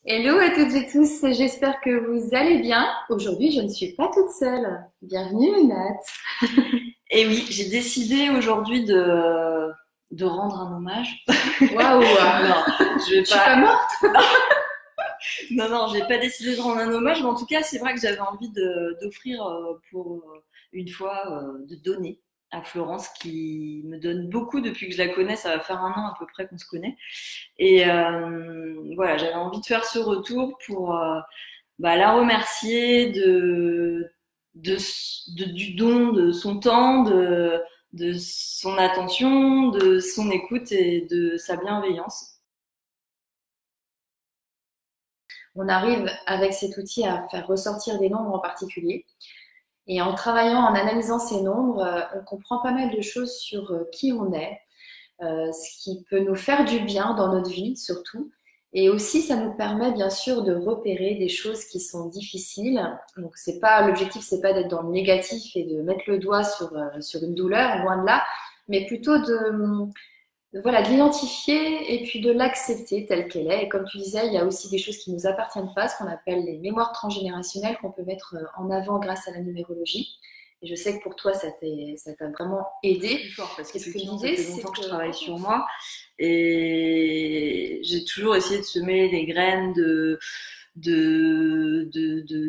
Hello à toutes et tous, j'espère que vous allez bien. Aujourd'hui, je ne suis pas toute seule. Bienvenue, Nat. Et oui, j'ai décidé aujourd'hui de rendre un hommage. Waouh, Non, je vais je suis pas pas. morte. Non, j'ai pas décidé de rendre un hommage, mais en tout cas, c'est vrai que j'avais envie d'offrir pour une fois de donner à Florence qui me donne beaucoup depuis que je la connais. Ça va faire un an à peu près qu'on se connaît. Et voilà, j'avais envie de faire ce retour pour la remercier du don de son temps, de son attention, de son écoute et de sa bienveillance. On arrive avec cet outil à faire ressortir des nombres en particulier. Et en travaillant, en analysant ces nombres, on comprend pas mal de choses sur qui on est, ce qui peut nous faire du bien dans notre vie surtout. Et aussi, ça nous permet bien sûr de repérer des choses qui sont difficiles. Donc, c'est pas l'objectif, c'est pas d'être dans le négatif et de mettre le doigt sur une douleur, loin de là, mais plutôt voilà, de l'identifier et puis de l'accepter telle qu'elle est. Et comme tu disais, il y a aussi des choses qui nous appartiennent pas, ce qu'on appelle les mémoires transgénérationnelles qu'on peut mettre en avant grâce à la numérologie. Et je sais que pour toi, ça t'a vraiment aidé. Plus fort parce Parce que qu'effectivement, ça l'idée, fait c'est longtemps que je que travaille sur moi et j'ai toujours essayé de semer les graines de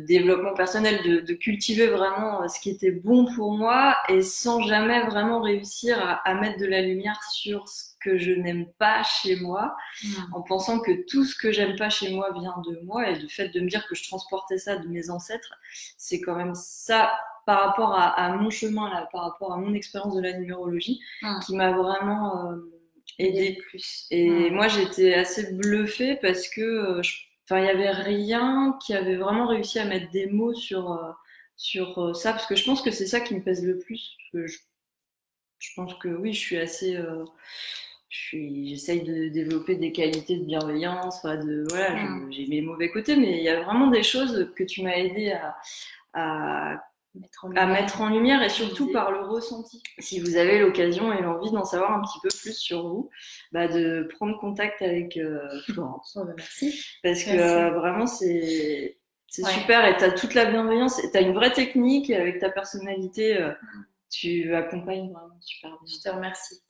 développement personnel, de cultiver vraiment ce qui était bon pour moi et sans jamais vraiment réussir à mettre de la lumière sur ce que je n'aime pas chez moi, en pensant que tout ce que j'aime pas chez moi vient de moi et le fait de me dire que je transportais ça de mes ancêtres, c'est quand même ça par rapport à mon chemin, là, par rapport à mon expérience de la numérologie, qui m'a vraiment aidée. plus. Et moi, j'étais assez bluffée parce que enfin, il y avait rien qui avait vraiment réussi à mettre des mots sur ça, parce que je pense que c'est ça qui me pèse le plus. Parce que je pense que oui, je suis assez, j'essaye de développer des qualités de bienveillance, enfin voilà, j'ai mes mauvais côtés, mais il y a vraiment des choses que tu m'as aidé à mettre en lumière et surtout par le ressenti. Si vous avez l'occasion et l'envie d'en savoir un petit peu plus sur vous, de prendre contact avec Florence. Oh, merci. Parce que vraiment, c'est super et tu as toute la bienveillance et tu as une vraie technique et avec ta personnalité, tu accompagnes vraiment super bien. Je te remercie.